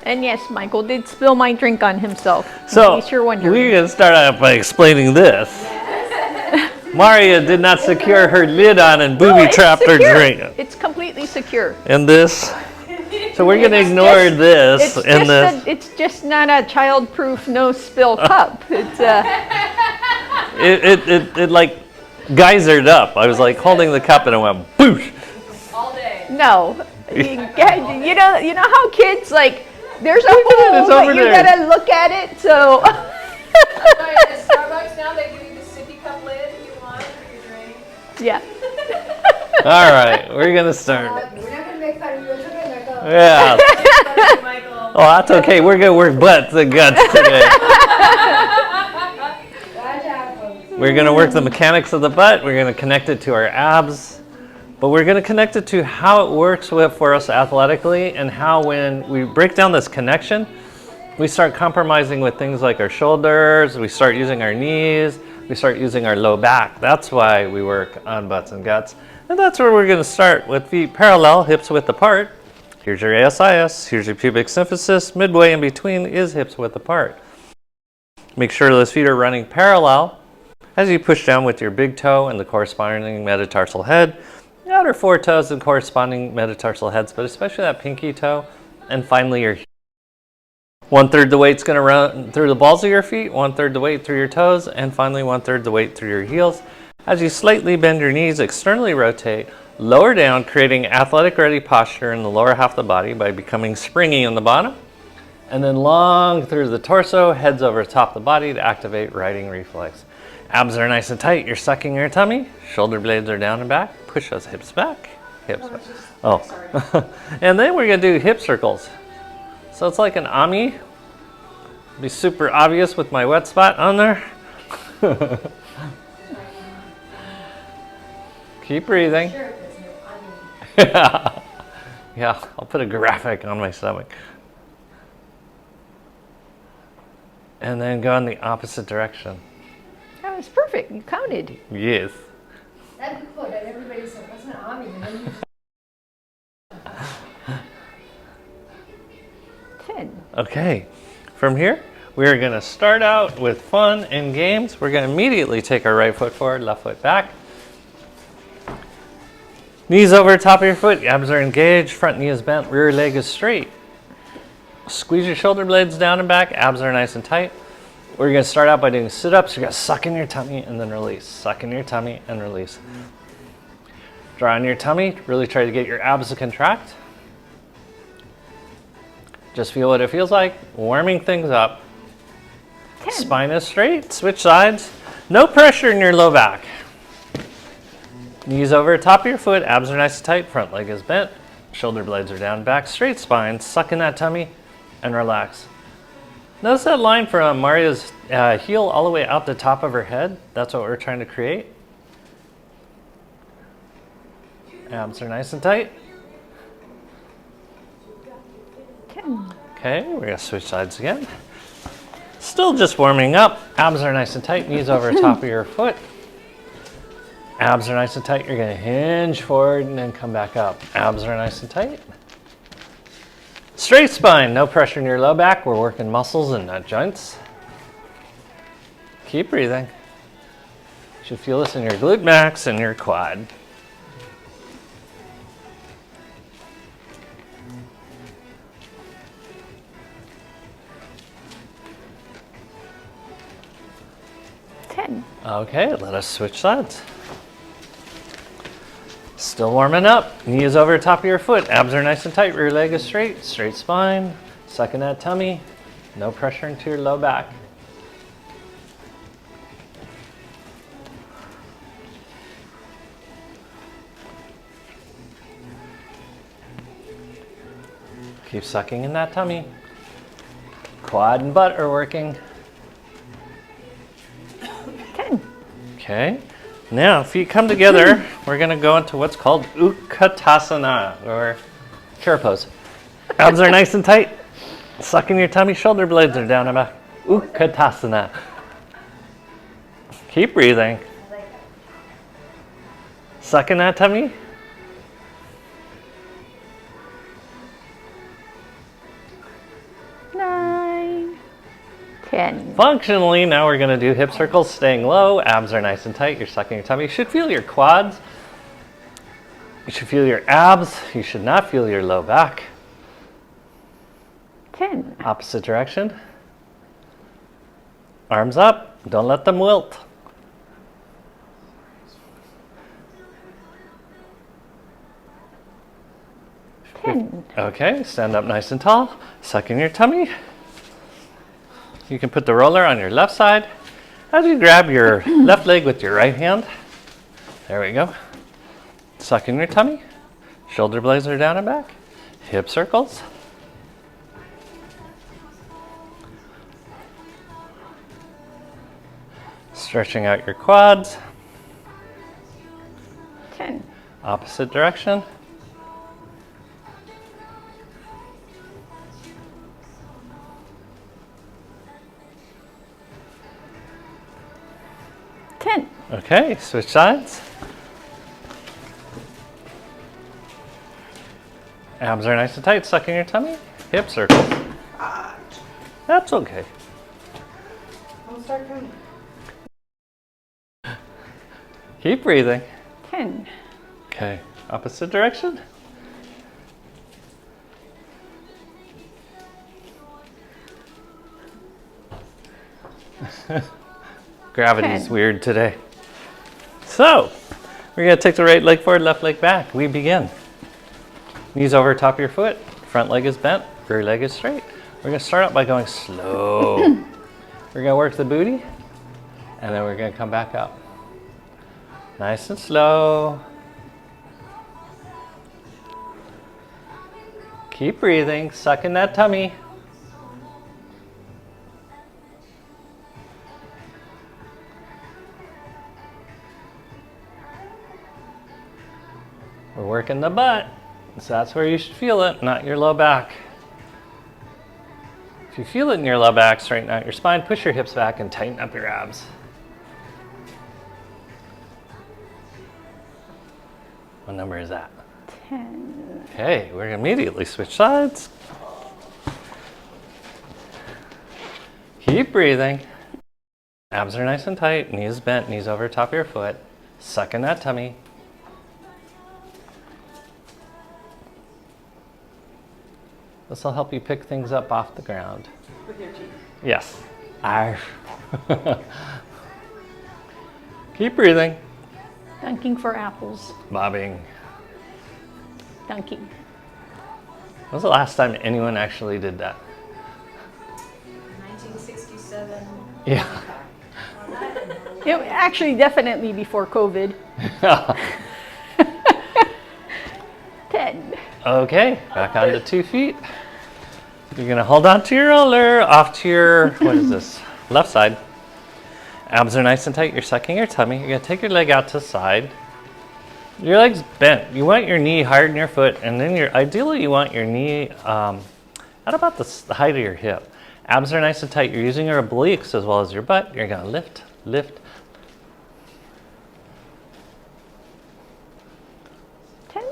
And yes, Michael did spill my drink on himself. So in case you're wondering. we're going to start out by explaining this. Maria did not secure her lid on and booby-trapped her drink. It's completely secure. And this. So we're going to ignore this and this. It's just not a child-proof, no-spill cup. It's it like geysered up. I was like holding the cup and it went boosh. All day. No. You know how kids, like, there's a hole, but you there. gotta look at it, so. At Starbucks now, they give you the sippy cup lid if you want for your drink. Yeah. All right, we're going to start. We're not going to make fun of you. It's okay, Michael. Yeah. Thank you, Michael. Oh, that's okay. We're going to work butts and guts today. We're going to work the mechanics of the butt. We're going to connect it to our abs. But we're going to connect it to how it works for us athletically and how when we break down this connection, we start compromising with things like our shoulders, we start using our knees, we start using our low back. That's why we work on butts and guts. And that's where we're going to start with feet parallel, hips width apart. Here's your ASIS, here's your pubic symphysis. Midway in between is hips width apart. Make sure those feet are running parallel as you push down with your big toe and the corresponding metatarsal head. The outer four toes and corresponding metatarsal heads, but especially that pinky toe. And finally your heel. 1/3 the weight's going to run through the balls of your feet, 1/3 the weight through your toes, and finally 1/3 the weight through your heels. As you slightly bend your knees, externally rotate, lower down, creating athletic ready posture in the lower half of the body by becoming springy in the bottom. And then long through the torso, heads over top of the body to activate riding reflex. Abs are nice and tight. You're sucking your tummy. Shoulder blades are down and back. Push those hips back. Hips back. Oh. And then we're going to do hip circles. So it's like an Ami. Be super obvious with my wet spot on there. Keep breathing. Yeah. Yeah, I'll put a graphic on my stomach. And then go in the opposite direction. That was perfect. You counted. Yes. That'd be cool. That everybody's like, that's an army. 10. Okay. From here, we're going to start out with fun and games. We're going to immediately take our right foot forward, left foot back. Knees over top of your foot, abs are engaged, front knee is bent, rear leg is straight. Squeeze your shoulder blades down and back, abs are nice and tight. We're going to start out by doing sit-ups. You're going to suck in your tummy and then release. Suck in your tummy and release. Draw in your tummy, really try to get your abs to contract. Just feel what it feels like, warming things up. 10. Spine is straight, switch sides. No pressure in your low back. Knees over top of your foot, abs are nice and tight, front leg is bent, shoulder blades are down, back, straight spine, suck in that tummy, and relax. Notice that line from Maria's heel all the way out the top of her head. That's what we're trying to create. Abs are nice and tight. 10. Okay, we're gonna switch sides again. Still just warming up. Abs are nice and tight, knees over top of your foot. Abs are nice and tight. You're going to hinge forward and then come back up. Abs are nice and tight. Straight spine, no pressure in your low back. We're working muscles and not joints. Keep breathing. You should feel this in your glute max and your quad. Okay, let us switch sides. Still warming up. Knees over top of your foot. Abs are nice and tight. Rear leg is straight. Straight spine. Suck in that tummy. No pressure into your low back. Keep sucking in that tummy. Quad and butt are working. 10. Okay. Now, if you come together, we're going to go into what's called Utkatasana, or chair pose. Abs are nice and tight. Suck in your tummy, shoulder blades are down and back. Utkatasana. Keep breathing. Suck in that tummy. Functionally, now we're going to do hip circles, staying low. Abs are nice and tight. You're sucking your tummy. You should feel your quads. You should feel your abs. You should not feel your low back. 10, Opposite direction. Arms up. Don't let them wilt. Okay, stand up nice and tall. Suck in your tummy. You can put the roller on your left side. As you grab your left leg with your right hand. There we go. Suck in your tummy. Shoulder blades are down and back. Hip circles. Stretching out your quads. 10, Opposite direction. Okay, switch sides. Abs are nice and tight, suck in your tummy. Hip circles. That's okay. I'll start counting. Keep breathing. 10, Okay, opposite direction. Gravity's 10. weird today. So, we're going to take the right leg forward, left leg back. We begin. Knees over top of your foot. Front leg is bent, rear leg is straight. We're going to start out by going slow. We're going to work the booty, and then we're going to come back up. Nice and slow. Keep breathing, suck in that tummy. We're working the butt, so that's where you should feel it, not your low back. If you feel it in your low back, straighten out your spine, push your hips back, and tighten up your abs. What number is that? 10, Okay, we're gonna immediately switch sides. Keep breathing. Abs are nice and tight, knees bent, knees over top of your foot. Suck in that tummy. This will help you pick things up off the ground. With your teeth. Yes. Arf. Keep breathing. dunking for apples, Bobbing. dunking. When was the last time anyone actually did that? 1967. Yeah. It, actually, definitely before COVID. 10, Okay, back onto 2 feet. You're gonna hold on to your roller, off to your, what is this, left side. Abs are nice and tight, you're sucking your tummy. You're gonna take your leg out to the side. Your leg's bent. You want your knee higher than your foot, and then ideally you want your knee at about the height of your hip. Abs are nice and tight. You're using your obliques as well as your butt. You're gonna lift, lift. 10,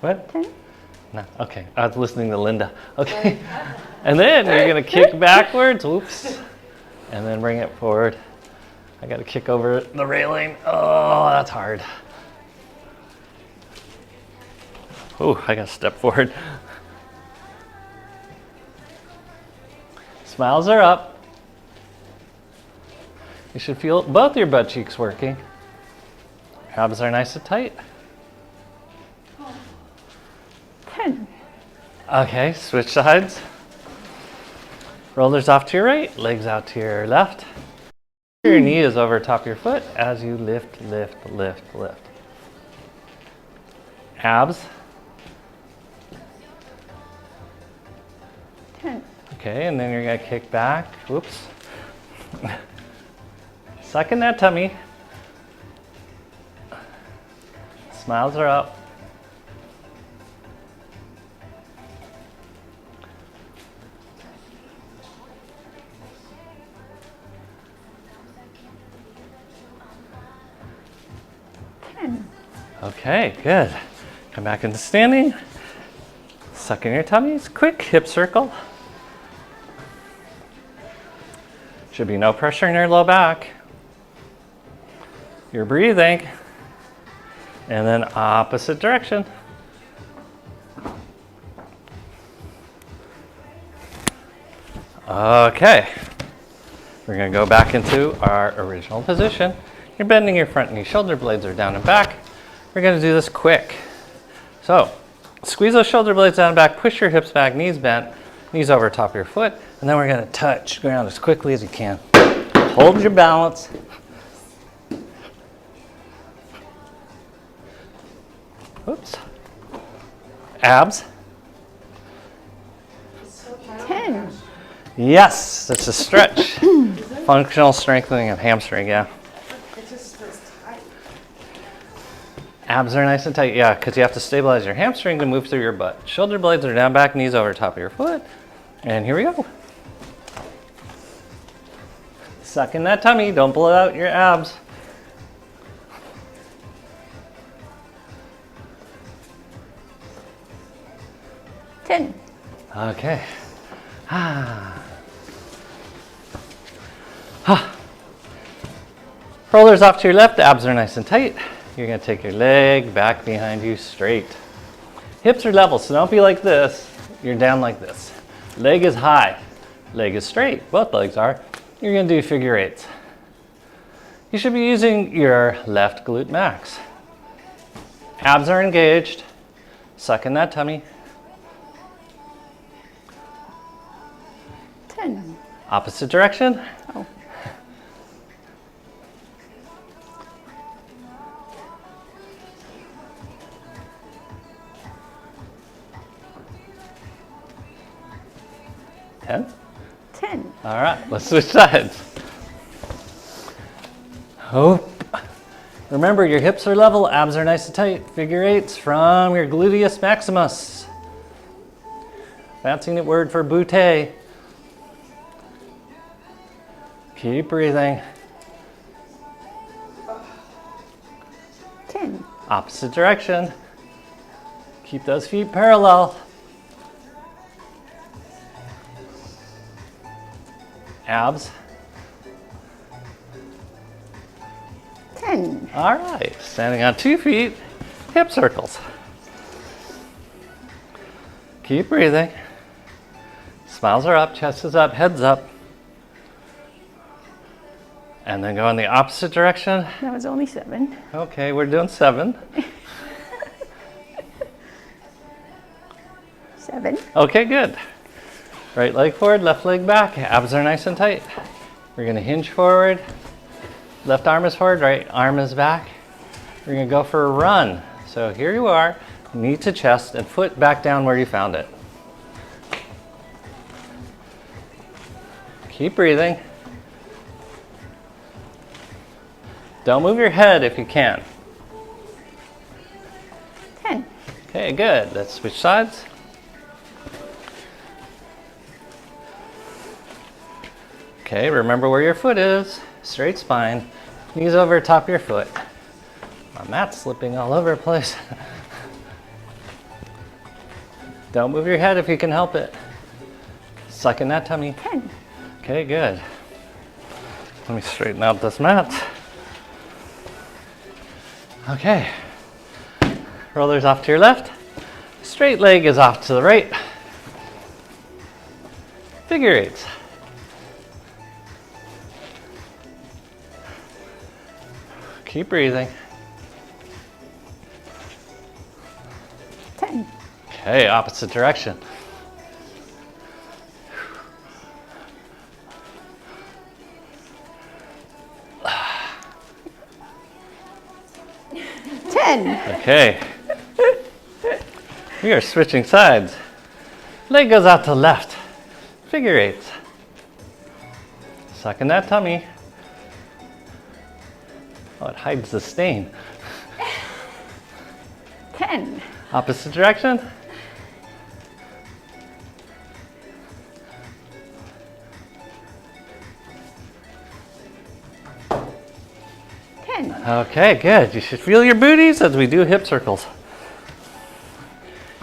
What? 10. No, okay, I was listening to Linda. Okay, and then you're gonna kick backwards, whoops, and then bring it forward. I gotta kick over the railing. Oh, that's hard. Oh, I gotta step forward. Smiles are up. You should feel both your butt cheeks working. Abs are nice and tight. 10, Okay, switch sides. Rollers off to your right, legs out to your left. Your knee is over top of your foot as you lift, lift, lift, lift. Abs. 10, Okay, and then you're gonna kick back. Whoops. Suck in that tummy. Smiles are up. Okay, good. Come back into standing. Suck in your tummies. Quick hip circle. Should be no pressure in your low back. You're breathing. And then opposite direction. Okay. We're going to go back into our original position. You're bending your front knee, shoulder blades are down and back. We're going to do this quick. So, squeeze those shoulder blades down and back, push your hips back, knees bent, knees over top of your foot, and then we're going to touch ground as quickly as you can. Hold your balance. Oops. Abs. 10. Yes, that's a stretch. Functional strengthening of hamstring, yeah. It just feels tight. Abs are nice and tight, yeah, because you have to stabilize your hamstring to move through your butt. Shoulder blades are down, back, knees over top of your foot. And here we go. Suck in that tummy, don't blow out your abs. Okay. Rollers off to your left, abs are nice and tight. You're going to take your leg back behind you straight. Hips are level, so don't be like this. You're down like this. Leg is high, leg is straight. Both legs are. You're going to do figure eights. You should be using your left glute max. Abs are engaged. Suck in that tummy. 10. Opposite direction. Oh. Ten. 10. All right, let's switch sides. Oh. Remember, your hips are level, abs are nice and tight. Figure eights from your gluteus maximus. Fancy word for butte. Keep breathing. 10. Opposite direction. Keep those feet parallel. Abs. 10. All right, standing on 2 feet, hip circles. Keep breathing. Smiles are up, chest is up, head's up. And then go in the opposite direction. That was only 7. Okay, we're doing 7. 7. Okay, good. Right leg forward, left leg back. Abs are nice and tight. We're gonna hinge forward. Left arm is forward, right arm is back. We're gonna go for a run. So here you are, knee to chest and foot back down where you found it. Keep breathing. Don't move your head if you can. 10. Okay, good. Let's switch sides. Okay, remember where your foot is. Straight spine. Knees over top of your foot. My mat's slipping all over the place. Don't move your head if you can help it. Suck in that tummy. 10. Okay, good. Let me straighten out this mat. Okay. Rollers off to your left. Straight leg is off to the right. Figure eights. Keep breathing. 10. Okay, opposite direction. 10. Okay. We are switching sides. Leg goes out to left. Figure eights. Suck in that tummy. Oh, it hides the stain. 10. Opposite direction. 10. Okay, good. You should feel your booties as we do hip circles.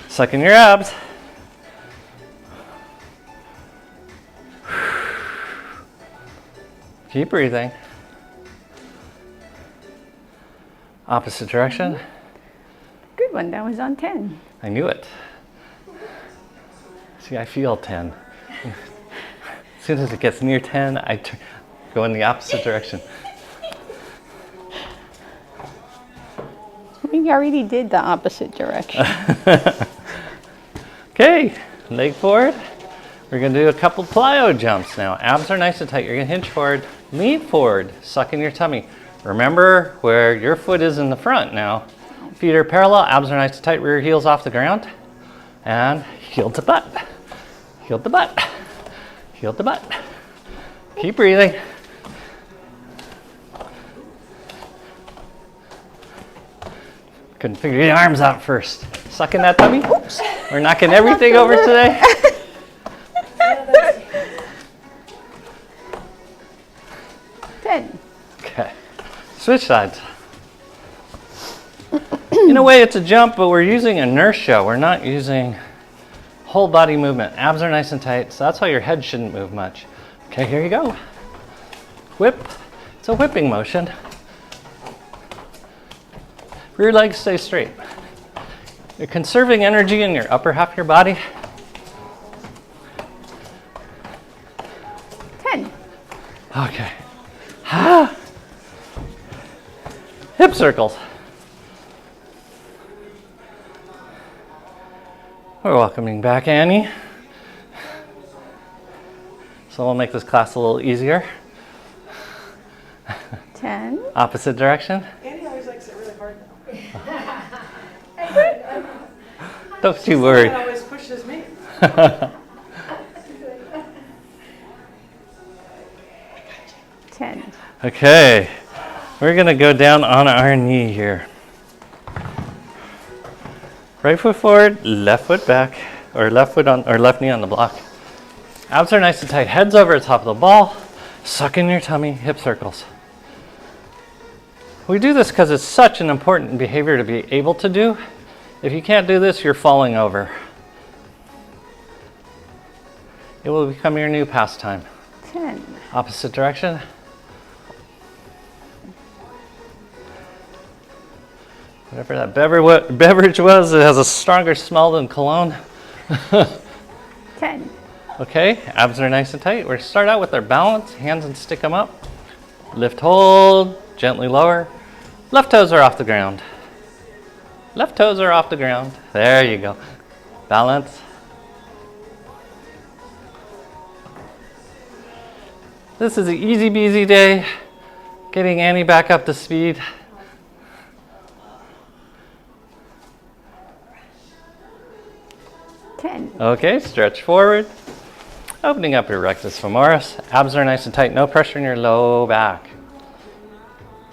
Suck in your abs. Keep breathing. Opposite direction. Good one. That was on 10. I knew it. See, I feel 10. As soon as it gets near 10, I go in the opposite direction. We already did the opposite direction. Okay, leg forward. We're gonna do a couple plyo jumps now. Abs are nice and tight. You're gonna hinge forward, lean forward, suck in your tummy. Remember where your foot is in the front now. Feet are parallel, abs are nice and tight, rear heels off the ground. And heel to butt. Heel to butt. Heel to butt. Keep breathing. Couldn't figure the arms out first. Sucking that tummy. Oops. We're knocking everything over today. 10. Okay. Switch sides. In a way, it's a jump, but we're using inertia. We're not using whole body movement. Abs are nice and tight, so that's why your head shouldn't move much. Okay, here you go. Whip. It's a whipping motion. Rear legs stay straight. You're conserving energy in your upper half of your body. 10. Okay. Hip circles. We're welcoming back Annie. So we'll make this class a little easier. 10. Opposite direction. Andy always likes it really hard now. Don't you worry. He always pushes me. 10. Okay. We're going to go down on our knee here. Right foot forward, left foot back, or left foot on, or left knee on the block. Abs are nice and tight. Heads over the top of the ball. Suck in your tummy, hip circles. We do this because it's such an important behavior to be able to do. If you can't do this, you're falling over. It will become your new pastime. 10. Opposite direction. Whatever that beverage was, it has a stronger smell than cologne. 10. Okay, abs are nice and tight. We're going to start out with our balance, hands and stick them up. Lift, hold, gently lower. Left toes are off the ground. Left toes are off the ground. There you go. Balance. This is an easy beasy day. Getting Annie back up to speed. Okay, stretch forward. Opening up your rectus femoris. Abs are nice and tight. No pressure in your low back.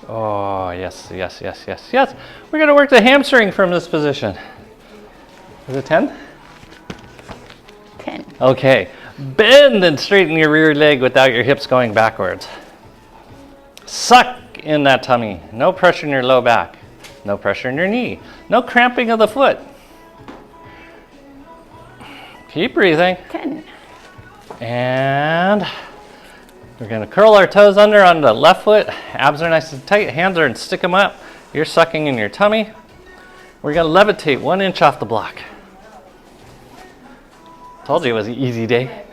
Oh, yes, yes, yes, yes, yes. We're going to work the hamstring from this position. Is it 10? 10. Okay. Bend and straighten your rear leg without your hips going backwards. Suck in that tummy. No pressure in your low back. No pressure in your knee. No cramping of the foot. Keep breathing. 10. And we're going to curl our toes under on the left foot. Abs are nice and tight. Hands are and stick them up. You're sucking in your tummy. We're going to levitate 1 inch off the block. Told you it was an easy day.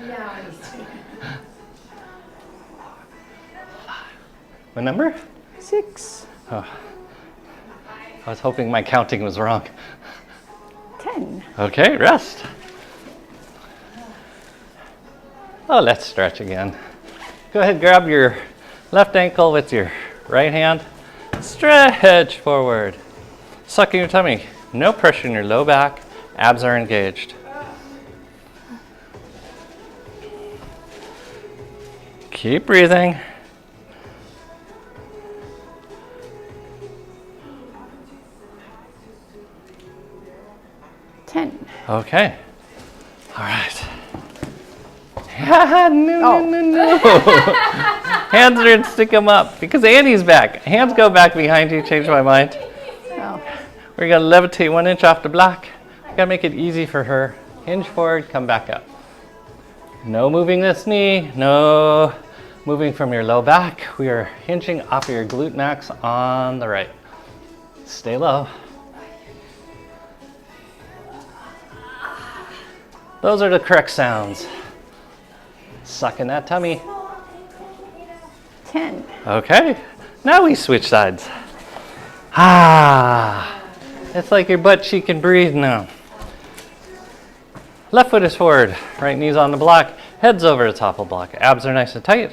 What number? 6. Oh. I was hoping my counting was wrong. 10. Okay, rest. Oh, let's stretch again. Go ahead, grab your left ankle with your right hand. Stretch forward. Suck in your tummy. No pressure in your low back. Abs are engaged. Keep breathing. Okay. All right. No. Hands are in, stick them up. Because Annie's back. Hands go back behind you. Change my mind. Oh. We're going to levitate 1 inch off the block. We're going to make it easy for her. Hinge forward, come back up. No moving this knee. No Moving from your low back, we are hinging off of your glute max on the right. Stay low. Those are the correct sounds. Suck in that tummy. 10. Okay, now we switch sides. Ah, it's like your butt cheek can breathe now. Left foot is forward, right knee's on the block, head's over the top of the block. Abs are nice and tight.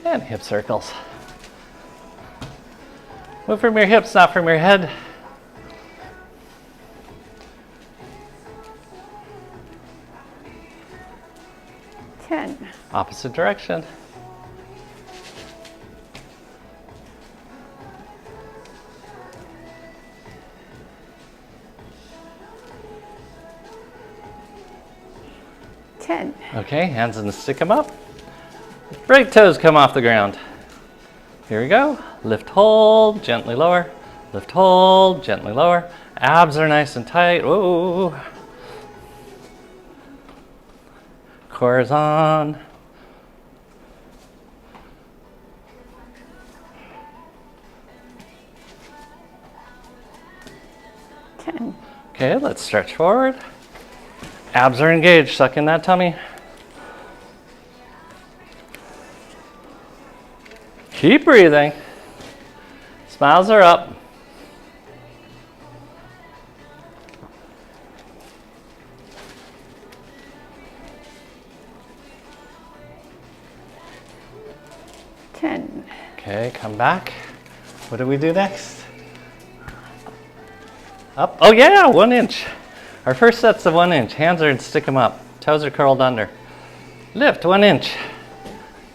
And hip circles. Move from your hips, not from your head. Opposite direction. Okay, hands in the stick 'em up. Right toes come off the ground. Here we go. Lift, hold, gently lower. Lift, hold, gently lower. Abs are nice and tight. Whoa. Core is on. Okay, let's stretch forward. Abs are engaged, suck in that tummy. Keep breathing. Smiles are up. Okay, come back. What do we do next? Up. Oh yeah, 1 inch. Our first set's of 1 inch. Hands are in, stick them up. Toes are curled under. Lift 1 inch.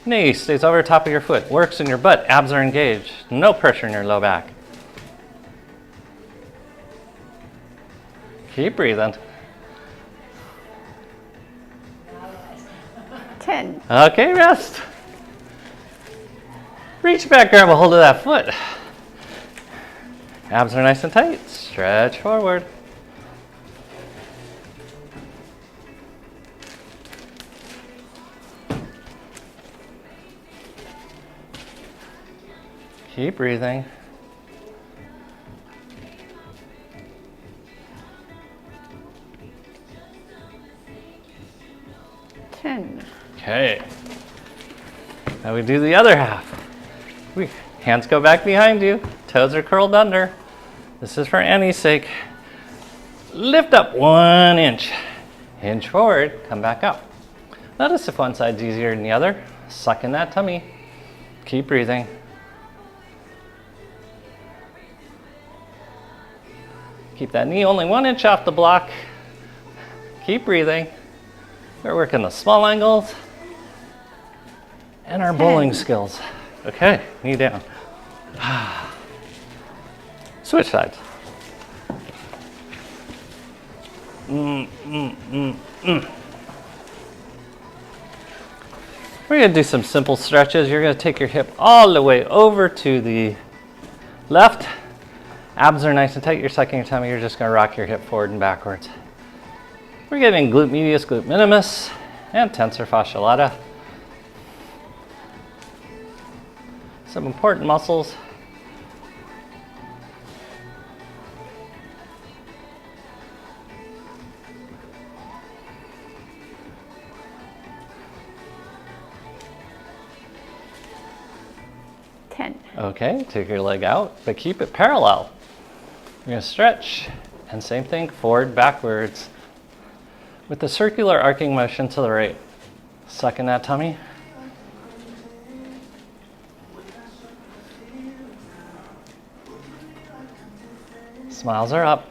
Knee stays over top of your foot. Works in your butt. Abs are engaged. No pressure in your low back. Keep breathing. 10. Okay, rest. Reach back, grab a hold of that foot. Abs are nice and tight. Stretch forward. Keep breathing. Okay. Now we do the other half. Hands go back behind you. Toes are curled under. This is for Annie's sake. Lift up 1 inch. Hinge forward, come back up. Notice if one side's easier than the other. Suck in that tummy. Keep breathing. Keep that knee only 1 inch off the block. Keep breathing. We're working the small angles and our bowling skills. Okay, knee down. Switch sides. We're going to do some simple stretches. You're going to take your hip all the way over to the left. Abs are nice and tight. You're sucking your tummy. You're just going to rock your hip forward and backwards. We're getting glute medius, glute minimus, and tensor fascia lata. Some important muscles. Okay, take your leg out, but keep it parallel. You're going to stretch, and same thing, forward, backwards, with the circular arcing motion to the right. Suck in that tummy. Smiles are up.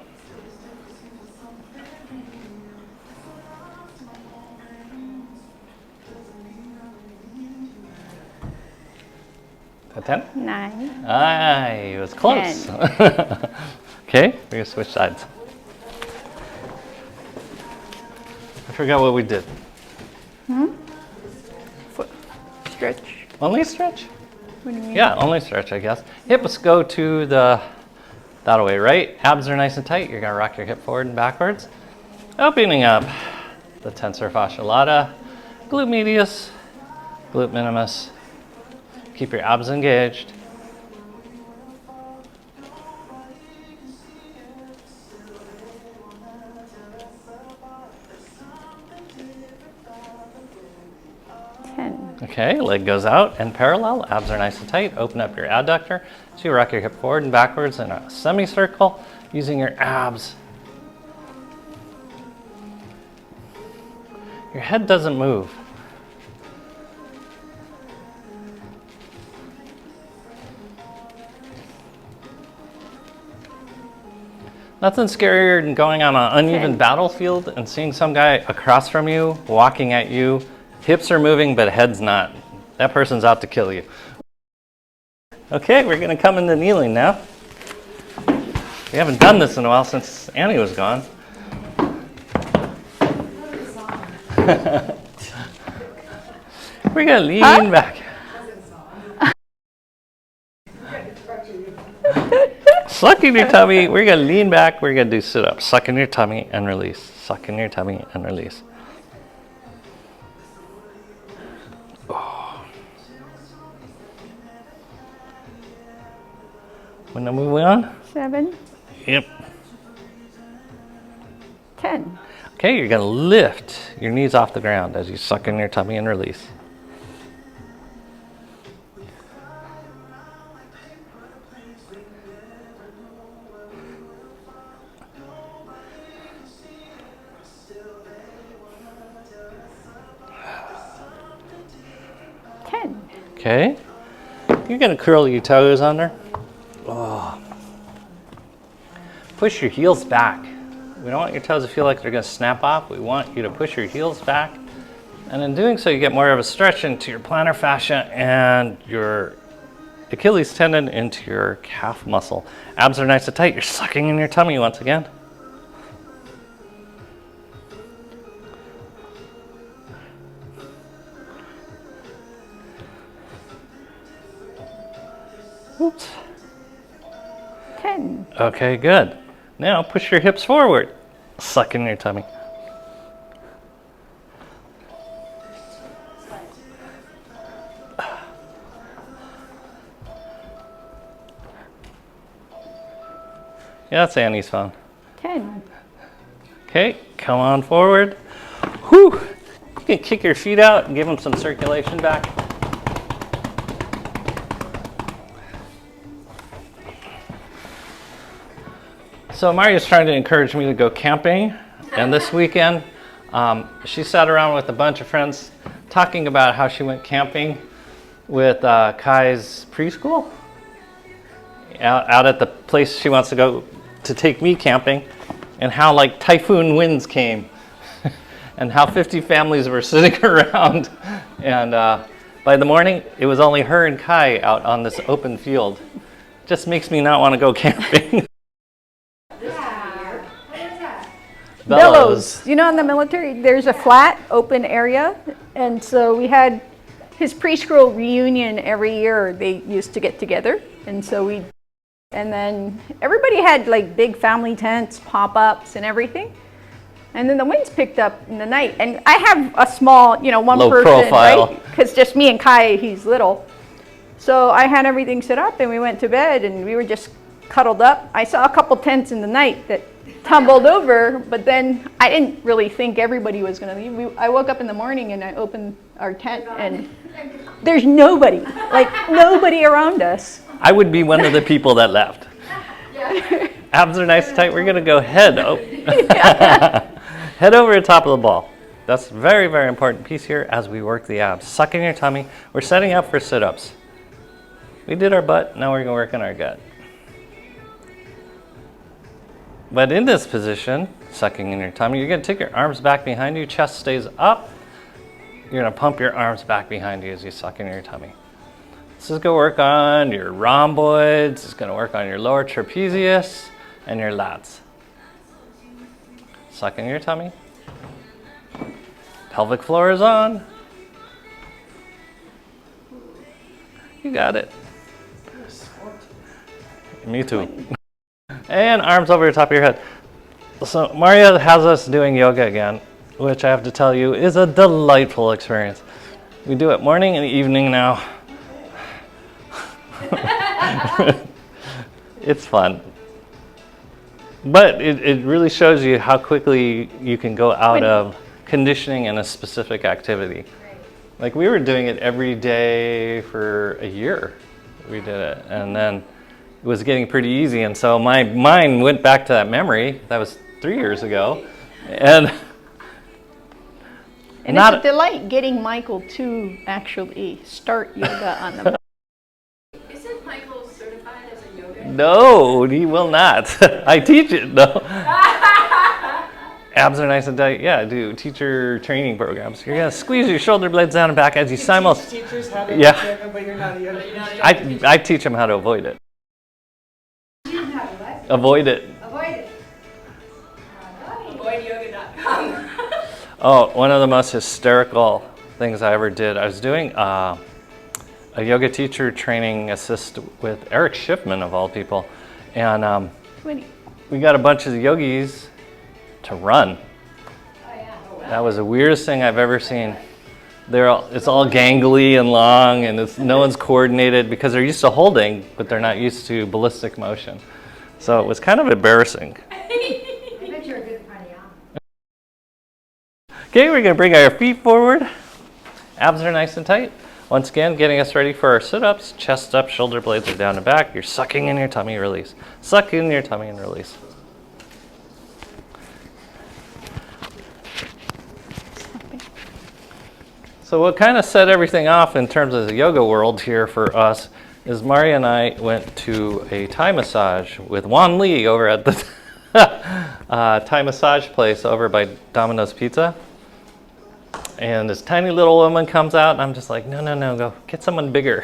A 10? 9. Aye, it was close. Okay, we're going to switch sides. I forgot what we did. Foot stretch. Only stretch? What do you mean? Yeah, only stretch, I guess. Hips go to the that way, right? Abs are nice and tight. You're going to rock your hip forward and backwards. Opening up the tensor fascia lata. glute medius, glute minimus. Keep your abs engaged. Okay, leg goes out and parallel, abs are nice and tight. Open up your adductor. So you rock your hip forward and backwards in a semicircle using your abs. Your head doesn't move. Nothing scarier than going on an uneven battlefield and seeing some guy across from you walking at you. Hips are moving, but head's not. That person's out to kill you. Okay, we're gonna come into kneeling now. We haven't done this in a while since Annie was gone. We're gonna lean back. Suck in your tummy. We're gonna lean back. We're gonna do sit-ups. Suck in your tummy and release. Suck in your tummy and release. When I'm moving on? 7. Yep. 10. Okay, you're gonna lift your knees off the ground as you suck in your tummy and release. Okay, you're gonna curl your toes under. Oh. Push your heels back. We don't want your toes to feel like they're gonna snap off. We want you to push your heels back. And in doing so, you get more of a stretch into your plantar fascia and your Achilles tendon into your calf muscle. Abs are nice and tight. You're sucking in your tummy once again. Oops. 10. Okay, good. Now push your hips forward. Suck in your tummy. Yeah, that's Annie's phone. 10. Okay, come on forward. Whew. You can kick your feet out and give them some circulation back. So Maria's trying to encourage me to go camping, and this weekend she sat around with a bunch of friends talking about how she went camping with Kai's preschool out at the place she wants to go to take me camping, and how like typhoon winds came and how 50 families were sitting around, and by the morning it was only her and Kai out on this open field. Just makes me not want to go camping. Bellows. You know, in the military, there's a flat, open area. And so we had his preschool reunion every year. They used to get together. And so and then everybody had like big family tents, pop-ups and everything. And then the winds picked up in the night. And I have a small, you know, one Low person, profile. right? Because just me and Kai, he's little. So I had everything set up and we went to bed and we were just cuddled up. I saw a couple tents in the night that tumbled over, but then I didn't really think everybody was going to leave. I woke up in the morning and I opened our tent and there's nobody, like nobody around us. I would be one of the people that left. Abs are nice and tight. We're going to go head over the top of the ball. That's a very, very important piece here as we work the abs. Suck in your tummy. We're setting up for sit-ups. We did our butt, now we're going to work on our gut. But in this position, sucking in your tummy, you're going to take your arms back behind you, chest stays up. You're going to pump your arms back behind you as you suck in your tummy. This is going to work on your rhomboids, it's going to work on your lower trapezius and your lats. Suck in your tummy. Pelvic floor is on. You got it. Me too. And arms over the top of your head. So Maria has us doing yoga again. which I have to tell you is a delightful experience. We do it morning and evening now. It's fun. But it really shows you how quickly you can go out of conditioning in a specific activity. Like we were doing it every day for a year. We did it, and then it was getting pretty easy, and so my mind went back to that memory. That was 3 years ago, and And it's a delight getting Michael to actually start yoga on the Isn't Michael certified as a yoga? no, he will not. I teach it though. Abs are nice and tight. Yeah, I do teacher training programs. You're gonna squeeze your shoulder blades down and back as you simultaneously. Teachers how to Yeah. yoga, but you're not a yoga teacher. I teach them how to avoid it. Avoid it. Avoidyoga.com. Oh, one of the most hysterical things I ever did. I was doing a yoga teacher training assist with Eric Schiffman of all people, and we got a bunch of yogis to run. That was the weirdest thing I've ever seen. It's all gangly and long, and no one's coordinated because they're used to holding, but they're not used to ballistic motion. So it was kind of embarrassing. Okay, we're gonna bring our feet forward. Abs are nice and tight. Once again, getting us ready for our sit-ups. Chest up, shoulder blades are down and back. You're sucking in your tummy, release. Suck in your tummy and release. So what kind of set everything off in terms of the yoga world here for us is Mari and I went to a Thai massage with Juan Lee over at the Thai massage place over by Domino's Pizza. And this tiny little woman comes out and I'm just like, no, go get someone bigger.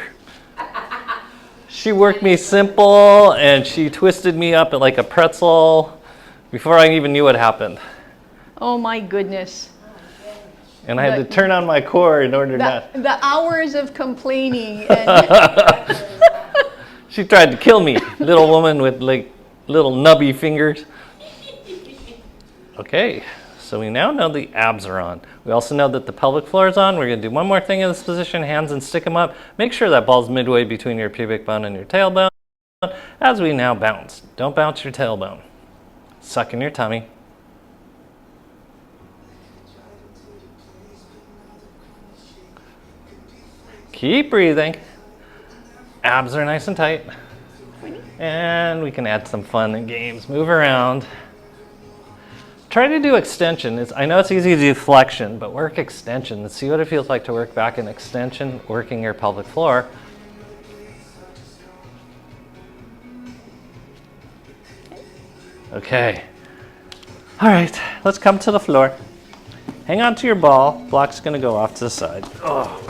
She worked me simple and she twisted me up like a pretzel before I even knew what happened. Oh my goodness. And I had to turn on my core in order The hours of complaining and She tried to kill me, little woman with like little nubby fingers. Okay, so we now know the abs are on. We also know that the pelvic floor is on. We're gonna do one more thing in this position, hands and stick them up. Make sure that ball's midway between your pubic bone and your tailbone as we now bounce. Don't bounce your tailbone. Suck in your tummy. Keep breathing. Abs are nice and tight. And we can add some fun and games. Move around. Try to do extension. I know it's easy to do flexion, but work extension. Let's see what it feels like to work back in extension, working your pelvic floor. Okay. All right, let's come to the floor. Hang on to your ball. Block's gonna go off to the side. Oh.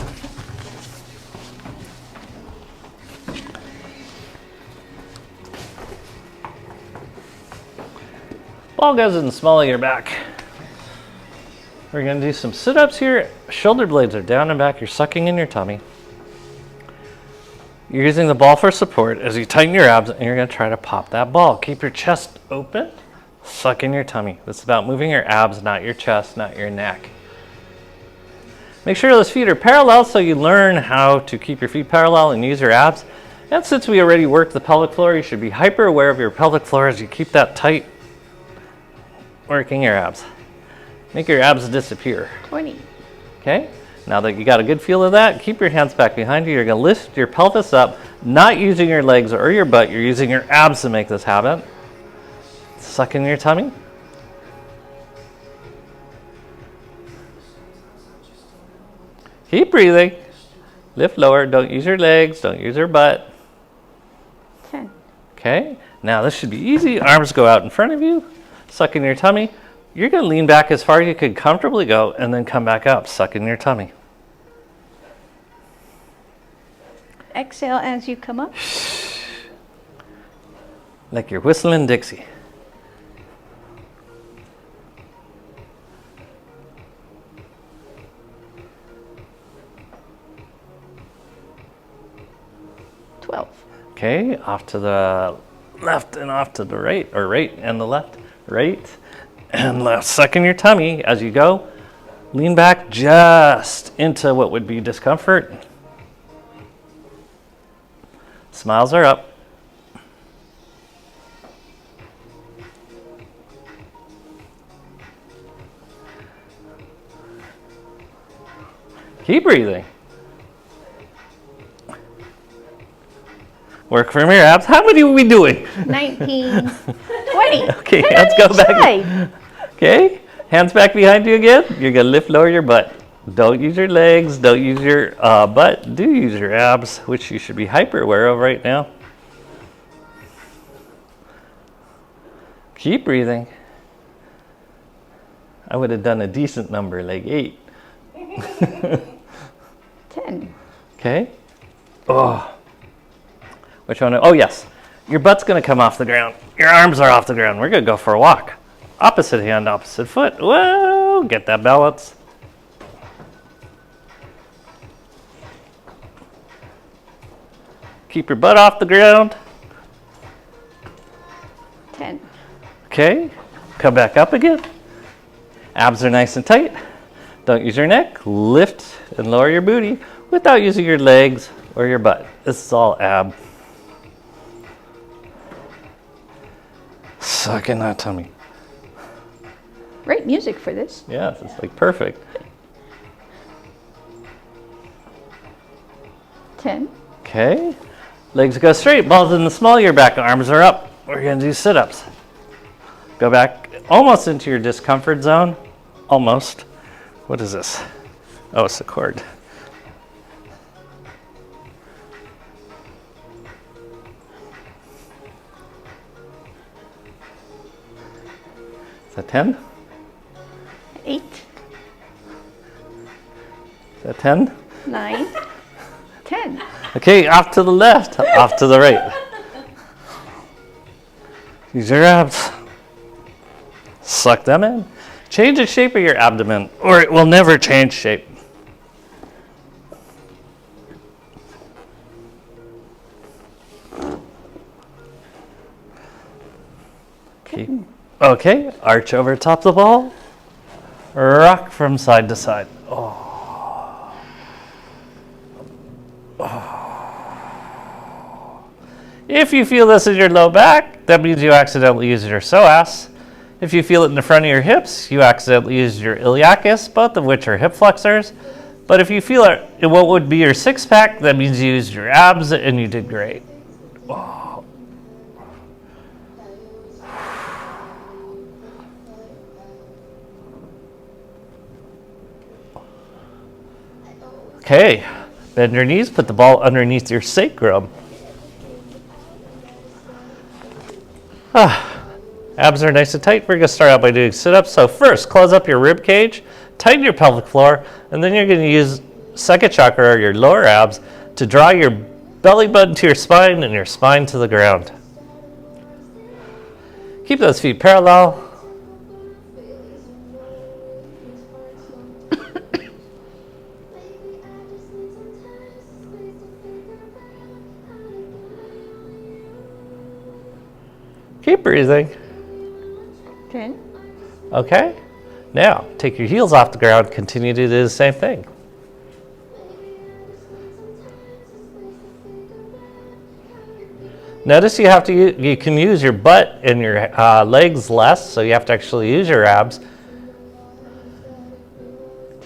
Ball goes in the small of your back. We're going to do some sit-ups here. Shoulder blades are down and back. You're sucking in your tummy. You're using the ball for support as you tighten your abs, and you're going to try to pop that ball. Keep your chest open. Suck in your tummy. This is about moving your abs, not your chest, not your neck. Make sure those feet are parallel so you learn how to keep your feet parallel and use your abs. And since we already worked the pelvic floor, you should be hyper aware of your pelvic floor as you keep that tight. Working your abs. Make your abs disappear. 20. Okay? Now that you got a good feel of that, keep your hands back behind you. You're going to lift your pelvis up, not using your legs or your butt. You're using your abs to make this happen. Suck in your tummy. Keep breathing. Lift lower. Don't use your legs. Don't use your butt. 10. Okay? Now this should be easy. Arms go out in front of you. Suck in your tummy. You're going to lean back as far as you could comfortably go and then come back up. Suck in your tummy. Exhale as you come up. Like you're whistling Dixie. Okay, off to the left and off to the right, or right and the left. Right and left. Suck in your tummy as you go. Lean back just into what would be discomfort. Smiles are up. Keep breathing. Work from your abs. How many are we doing? 19, 20. Okay, 10 let's on go each back. side. Okay, hands back behind you again. You're gonna lift, lower your butt. Don't use your legs, don't use your butt. Do use your abs, which you should be hyper aware of right now. Keep breathing. I would have done a decent number, like 8. 10. Okay. Oh. Which one? Oh, yes. Your butt's going to come off the ground. Your arms are off the ground. We're going to go for a walk. Opposite hand, opposite foot. Whoa. Get that balance. Keep your butt off the ground. 10. Okay. Come back up again. Abs are nice and tight. Don't use your neck. Lift and lower your booty without using your legs or your butt. This is all ab. Suck in that tummy. Great music for this. Yes, it's like perfect. 10. Okay. Legs go straight, balls in the small of your back, arms are up. We're going to do sit-ups. Go back almost into your discomfort zone. Almost. What is this? Oh, it's the cord. Is that 10? 8. Is that 10? 9. 10. Okay, off to the left, off to the right. Use your abs. Suck them in. Change the shape of your abdomen, or it will never change shape. Okay, arch over top of the ball. Rock from side to side. If you feel this in your low back, that means you accidentally used your psoas. If you feel it in the front of your hips, you accidentally used your iliacus, both of which are hip flexors. But if you feel it in what would be your six-pack, that means you used your abs and you did great. Okay, bend your knees, put the ball underneath your sacrum. Abs are nice and tight. We're going to start out by doing sit-ups. So first, close up your rib cage, tighten your pelvic floor, and then you're going to use second chakra, or your lower abs, to draw your belly button to your spine and your spine to the ground. Keep those feet parallel. Keep breathing. 10. Okay. Now, take your heels off the ground. Continue to do the same thing. Notice you have to you can use your butt and your legs less, so you have to actually use your abs.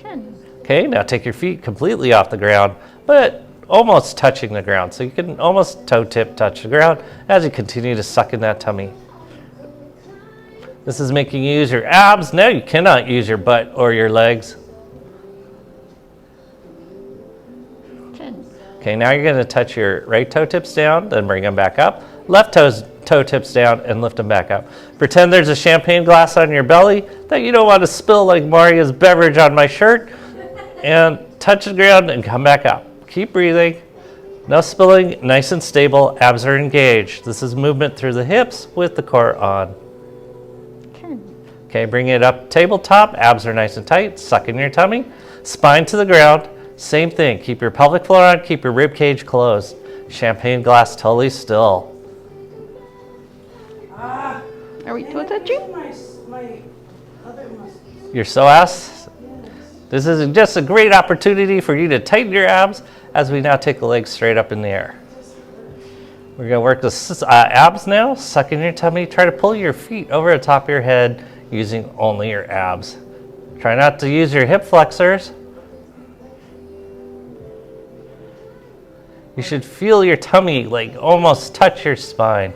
10. Okay, now take your feet completely off the ground, but almost touching the ground. So you can almost toe tip touch the ground as you continue to suck in that tummy. This is making you use your abs. Now you cannot use your butt or your legs. 10. Okay, now you're going to touch your right toe tips down, then bring them back up. Left toe tips down and lift them back up. Pretend there's a champagne glass on your belly that you don't want to spill like Maria's beverage on my shirt. And touch the ground and come back up. Keep breathing. No spilling, nice and stable. Abs are engaged. This is movement through the hips with the core on. 10. Okay, bring it up tabletop. Abs are nice and tight. Suck in your tummy. Spine to the ground. Same thing. Keep your pelvic floor on. Keep your rib cage closed. Champagne glass totally still. Are we toe touching? My other muscles. Your psoas. This is just a great opportunity for you to tighten your abs as we now take the legs straight up in the air. We're going to work the abs now. Suck in your tummy. Try to pull your feet over the top of your head using only your abs. Try not to use your hip flexors. You should feel your tummy like almost touch your spine.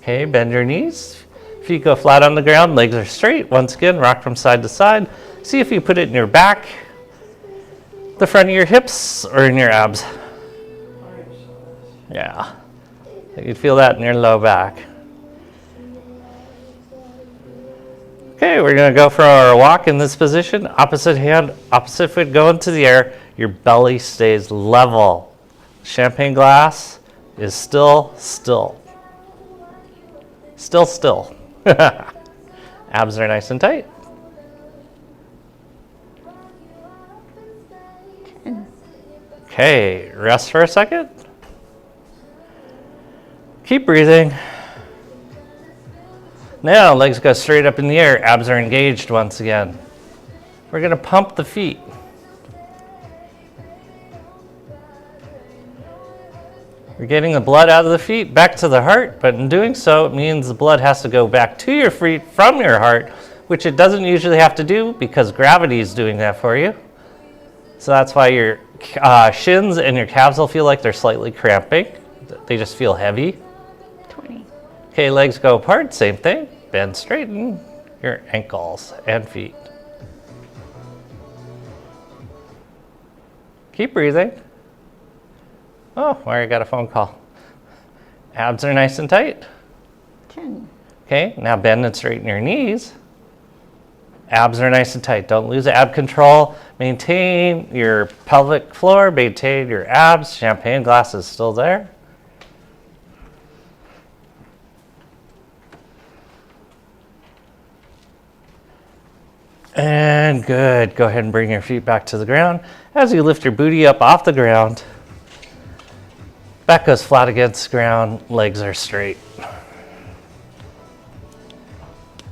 Okay, bend your knees. Feet go flat on the ground, legs are straight. Once again, rock from side to side. See if you put it in your back, the front of your hips, or in your abs. Yeah, you'd feel that in your low back. Okay, we're gonna go for our walk in this position. Opposite hand, opposite foot go into the air. Your belly stays level. Champagne glass is still. Still. Abs are nice and tight. Okay, rest for a second. Keep breathing. Now legs go straight up in the air. Abs are engaged once again. We're going to pump the feet. You're getting the blood out of the feet back to the heart, but in doing so, it means the blood has to go back to your feet from your heart, which it doesn't usually have to do because gravity is doing that for you. So that's why your shins and your calves will feel like they're slightly cramping. They just feel heavy. 20. Okay, legs go apart, same thing. Bend, straighten your ankles and feet. Keep breathing. Oh, I already got a phone call. Abs are nice and tight. 10. Okay, now bend and straighten your knees. Abs are nice and tight. Don't lose ab control. Maintain your pelvic floor. Maintain your abs. Champagne glass is still there. And good. Go ahead and bring your feet back to the ground. As you lift your booty up off the ground, back goes flat against the ground, legs are straight.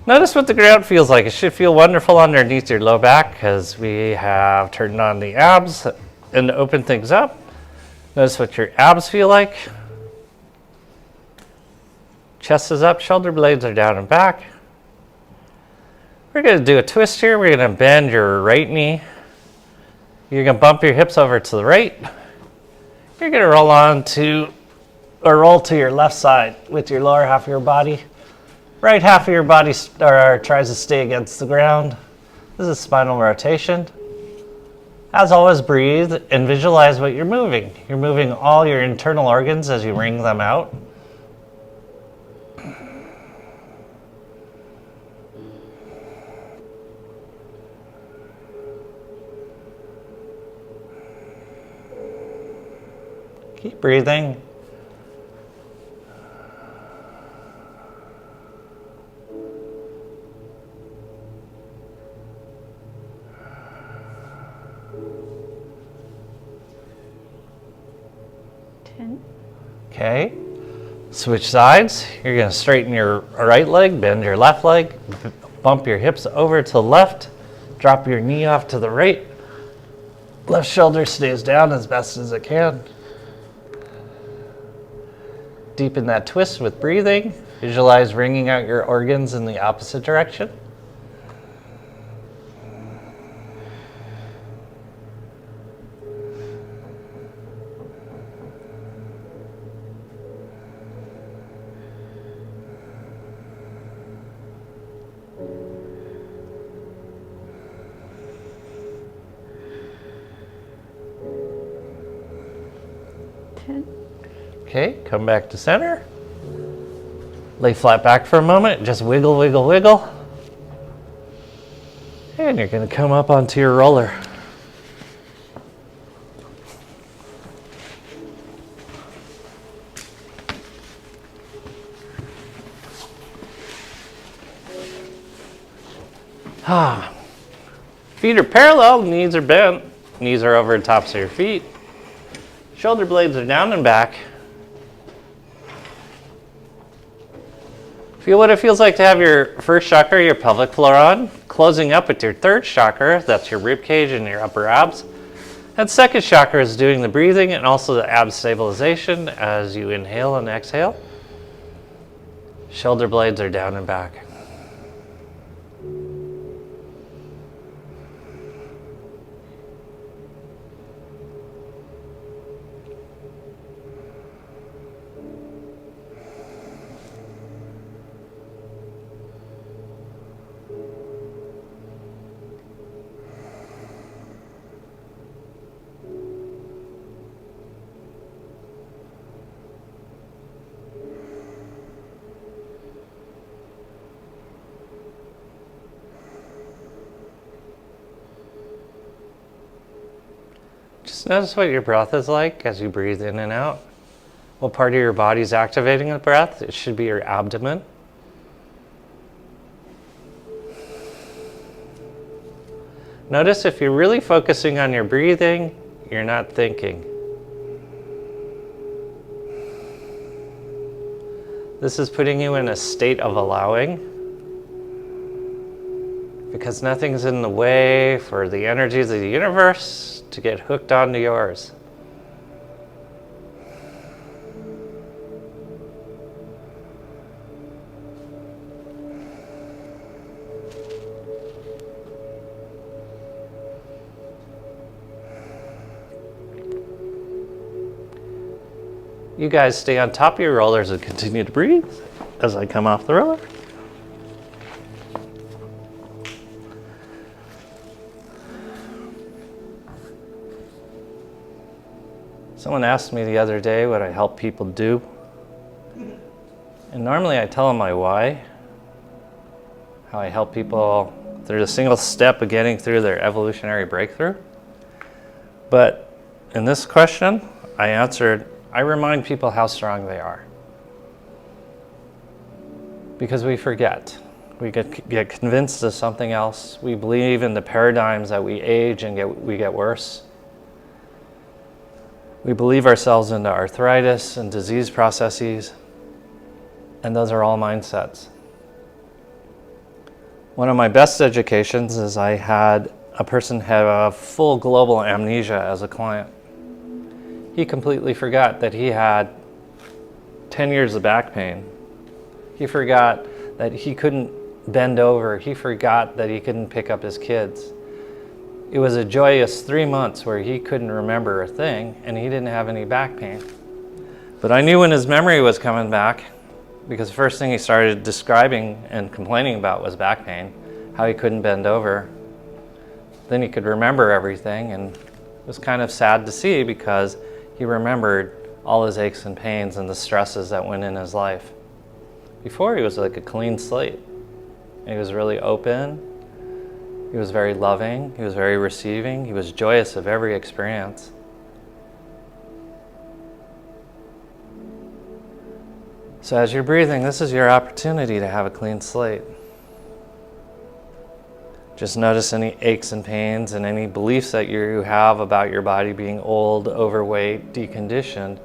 Notice what the ground feels like. It should feel wonderful underneath your low back because we have turned on the abs and open things up. Notice what your abs feel like. Chest is up, shoulder blades are down and back. We're going to do a twist here. We're going to bend your right knee. You're going to bump your hips over to the right. You're going to roll to your left side with your lower half of your body. Right half of your body tries to stay against the ground. This is spinal rotation. As always, breathe and visualize what you're moving. You're moving all your internal organs as you wring them out. Keep breathing. Okay, switch sides. You're going to straighten your right leg, bend your left leg, bump your hips over to the left, drop your knee off to the right. Left shoulder stays down as best as it can. Deepen that twist with breathing. Visualize wringing out your organs in the opposite direction. Okay, come back to center. Lay flat back for a moment. Just wiggle, wiggle, wiggle. And you're going to come up onto your roller. Feet are parallel, knees are bent. Knees are over the tops of your feet. Shoulder blades are down and back. Feel what it feels like to have your first chakra, your pelvic floor on, closing up with your third chakra, that's your rib cage and your upper abs. And second chakra is doing the breathing and also the ab stabilization as you inhale and exhale. Shoulder blades are down and back. Just notice what your breath is like as you breathe in and out. What part of your body is activating the breath? It should be your abdomen. Notice if you're really focusing on your breathing, you're not thinking. This is putting you in a state of allowing, because nothing's in the way for the energies of the universe to get hooked onto yours. You guys stay on top of your rollers and continue to breathe as I come off the roller. Someone asked me the other day what I help people do. And normally I tell them my why, how I help people through the single step of getting through their evolutionary breakthrough. But in this question, I answered, I remind people how strong they are. Because we forget. We get convinced of something else. We believe in the paradigms that we age and we get worse. We believe ourselves into arthritis and disease processes, and those are all mindsets. One of my best educations is I had a person have a full global amnesia as a client. He completely forgot that he had 10 years of back pain. He forgot that he couldn't bend over. He forgot that he couldn't pick up his kids. It was a joyous 3 months where he couldn't remember a thing and he didn't have any back pain. But I knew when his memory was coming back, because the first thing he started describing and complaining about was back pain, how he couldn't bend over. Then he could remember everything, and it was kind of sad to see because he remembered all his aches and pains and the stresses that went in his life. Before, he was like a clean slate. He was really open. He was very loving. He was very receiving. He was joyous of every experience. So as you're breathing, this is your opportunity to have a clean slate. Just notice any aches and pains and any beliefs that you have about your body being old, overweight, deconditioned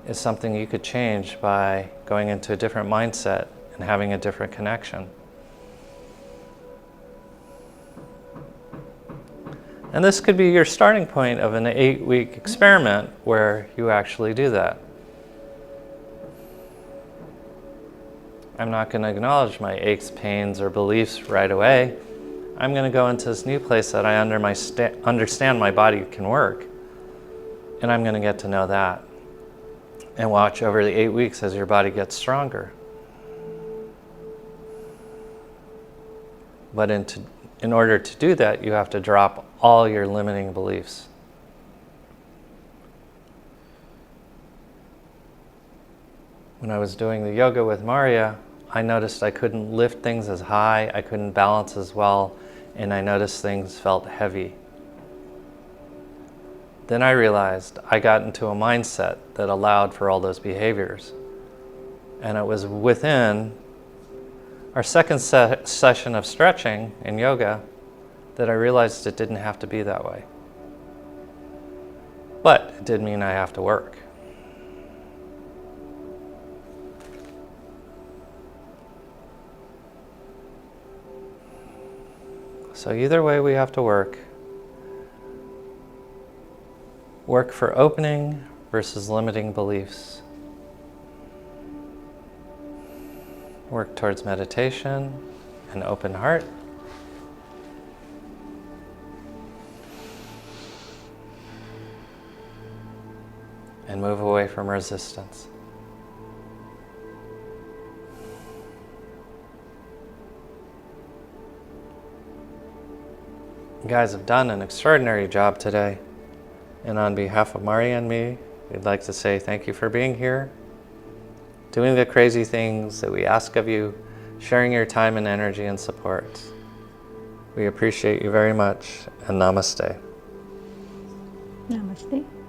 is something you could change by going into a different mindset and having a different connection. And this could be your starting point of an 8-week experiment where you actually do that. I'm not going to acknowledge my aches, pains, or beliefs right away. I'm going to go into this new place that I understand my body can work. And I'm going to get to know that. And watch over the 8 weeks as your body gets stronger. But in order to do that, you have to drop all your limiting beliefs. When I was doing the yoga with Maria, I noticed I couldn't lift things as high, I couldn't balance as well, and I noticed things felt heavy. Then I realized I got into a mindset that allowed for all those behaviors. And it was within our second session of stretching in yoga that I realized it didn't have to be that way. But it did mean I have to work. So either way we have to work. Work for opening versus limiting beliefs. Work towards meditation and open heart. And move away from resistance. You guys have done an extraordinary job today. And on behalf of Maria and me, we'd like to say thank you for being here, doing the crazy things that we ask of you, sharing your time and energy and support. We appreciate you very much, and namaste. Namaste.